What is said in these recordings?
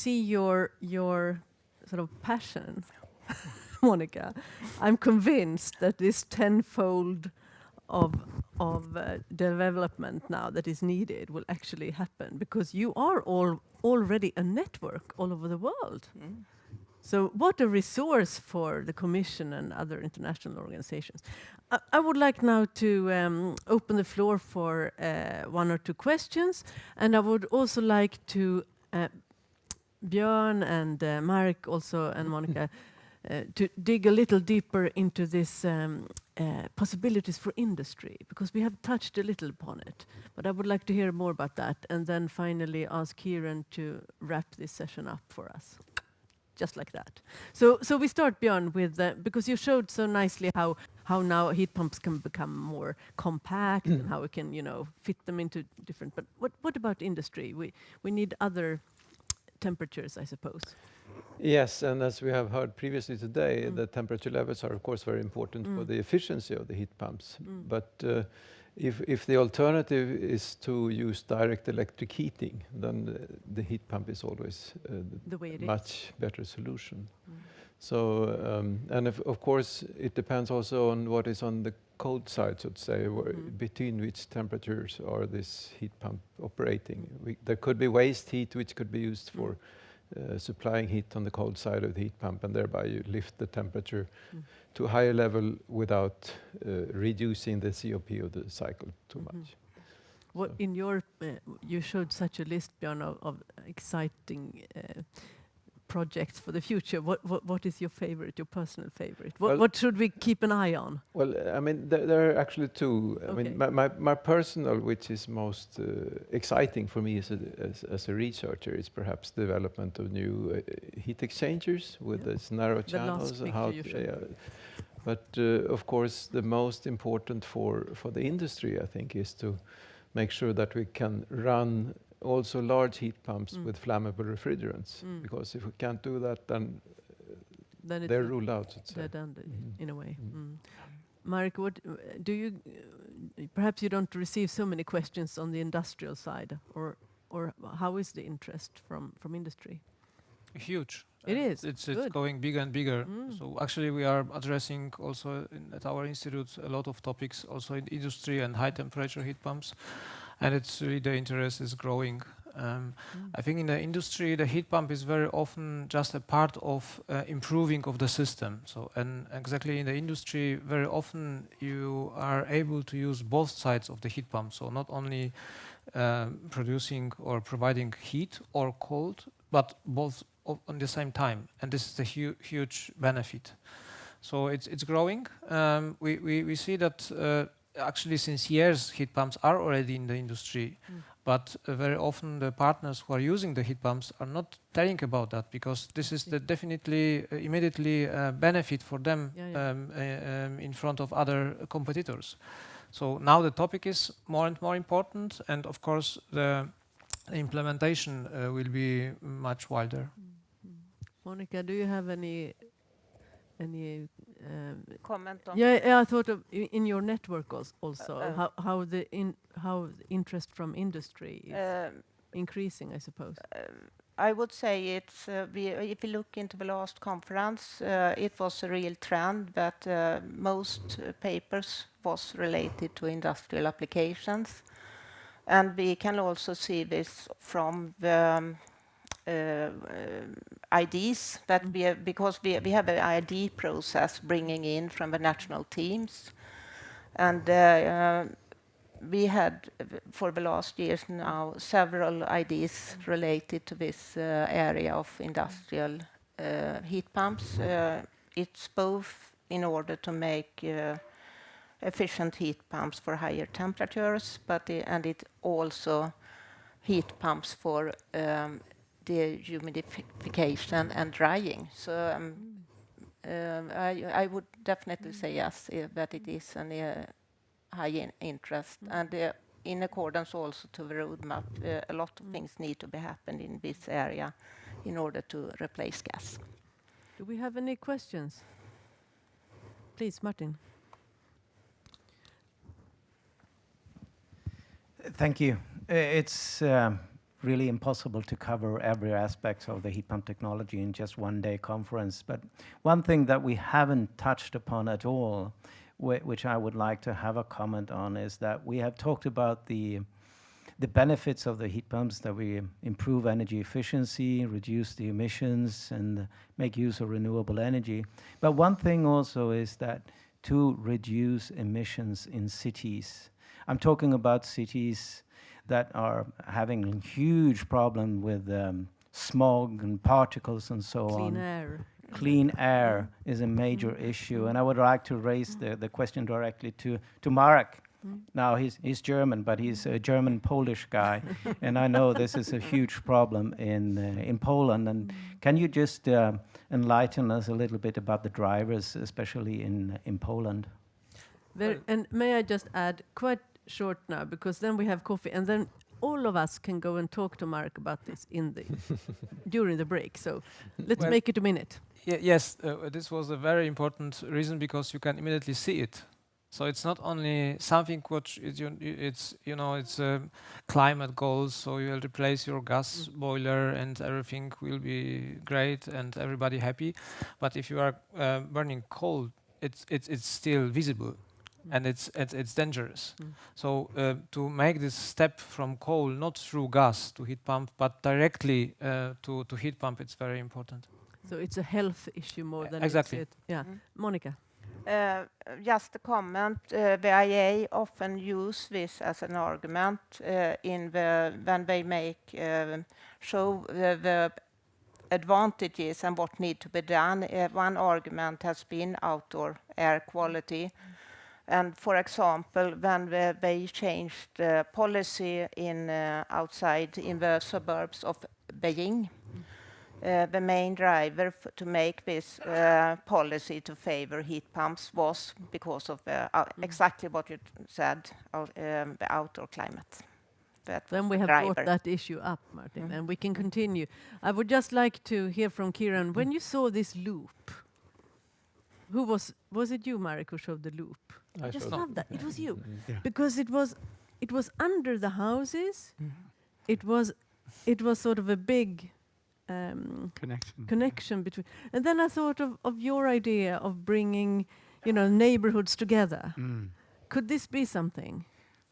see your sort of passion, Monica, I'm convinced that this tenfold of development now that is needed will actually happen, because you are already a network all over the world. So what a resource for the Commission and other international organizations. I would like now to open the floor for one or two questions, and I would also like to Björn and Marek also and Monica to dig a little deeper into this possibilities for industry, because we have touched a little upon it, but I would like to hear more about that, and then finally ask Ciarán to wrap this session up for us. Just like that. So we start, Björn, with because you showed so nicely how now heat pumps can become more compact and how we can, you know, fit them into different. But what about industry? We need other temperatures, I suppose. Yes, and as we have heard previously today, the temperature levels are of course very important for the efficiency of the heat pumps. But if the alternative is to use direct electric heating, then the heat pump is always the way it much better solution. So, and of course, it depends also on what is on the cold side, so to say, between which temperatures are this heat pump operating. There could be waste heat, which could be used for supplying heat on the cold side of the heat pump, and thereby you lift the temperature to a higher level without reducing the COP of the cycle too much. What in your you showed such a list, Björn, of exciting projects for the future. What is your favorite, your personal favorite? What should we keep an eye on? Well, I mean, there are actually two. Okay. I mean, my personal, which is most exciting for me as a researcher, is perhaps development of new heat exchangers with this narrow channels. But of course, the most important for the industry, I think, is to make sure that we can run also large heat pumps with flammable refrigerants, because if we can't do that, then they're ruled out. They're done in a way. Marek, what do you? Perhaps you don't receive so many questions on the industrial side, or how is the interest from industry? Huge. It is. It's going bigger and bigger. So actually, we are addressing also at our institute a lot of topics, also in industry and high temperature heat pumps. And it's really the interest is growing. I think in the industry, the heat pump is very often just a part of improving of the system. So, and exactly in the industry, very often you are able to use both sides of the heat pump. So not only producing or providing heat or cold, but both on the same time. And this is the huge benefit. So it's growing. We see that actually since years heat pumps are already in the industry, but very often the partners who are using the heat pumps are not telling about that, because this is the definitely immediately benefit for them in front of other competitors. So now the topic is more and more important, and of course the implementation will be much wilder. Monica, do you have any comment on? Yeah, I thought of in your network also how the interest from industry is increasing, I suppose. I would say it's if you look into the last conference, it was a real trend that most papers was related to industrial applications, and we can also see this from the IDs that because we have an ID process bringing in from the national teams, and we had for the last years now several IDs related to this area of industrial heat pumps. It's both in order to make efficient heat pumps for higher temperatures, but and it also heat pumps for the humidification and drying. So I would definitely say yes, that it is a high interest, and in accordance also to the roadmap, a lot of things need to be happened in this area in order to replace gas. Do we have any questions? Please, Martin. Thank you. It's really impossible to cover every aspect of the heat pump technology in just one day conference. But one thing that we haven't touched upon at all, which I would like to have a comment on, is that we have talked about the benefits of the heat pumps, that we improve energy efficiency, reduce the emissions, and make use of renewable energy. But one thing also is that to reduce emissions in cities, I'm talking about cities that are having huge problem with smog and particles and so on. Clean air. Clean air is a major issue, and I would like to raise the question directly to Marek. Now he's German, but he's a German-Polish guy, and I know this is a huge problem in Poland. And can you just enlighten us a little bit about the drivers, especially in Poland? And may I just add, quite short now, because then we have coffee, and then all of us can go and talk to Marek about this during the break. So let's make it a minute. Yes, this was a very important reason, because you can immediately see it. So it's not only something which it's climate goals. So you will replace your gas boiler and everything will be great and everybody happy. But if you are burning coal, it's still visible, and it's dangerous. So to make this step from coal, not through gas to heat pump, but directly to heat pump, it's very important. So it's a health issue more than exactly. Monica. Just a comment. The IEA often use this as an argument when they show the advantages and what need to be done. One argument has been outdoor air quality. And for example, when they changed the policy outside in the suburbs of Beijing, the main driver to make this policy to favor heat pumps was because of exactly what you said, the outdoor climate. Then we have brought that issue up, Martin, and we can continue. I would just like to hear from Ciarán. When you saw this loop, who was it you, Marek, who showed the loop? I just love that. It was you. Because it was under the houses. It was sort of a big connection between. And then I thought of your idea of bringing, neighborhoods together. Could this be something?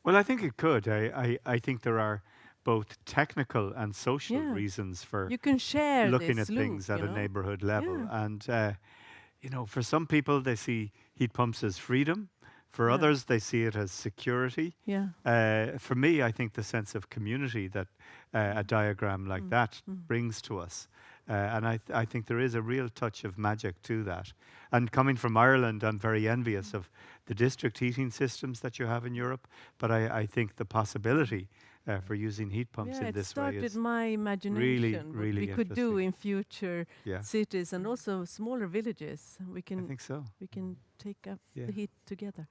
Well, I think it could. I think there are both technical and social reasons for you can share looking at things at a neighborhood level. And, for some people, they see heat pumps as freedom. For others, they see it as security. For me, I think the sense of community that a diagram like that brings to us. And I think there is a real touch of magic to that. And coming from Ireland, I'm very envious of the district heating systems that you have in Europe. But I think the possibility for using heat pumps in this way is my imagination. really what we could do in future cities and also smaller villages. I think so. We can take up the heat together.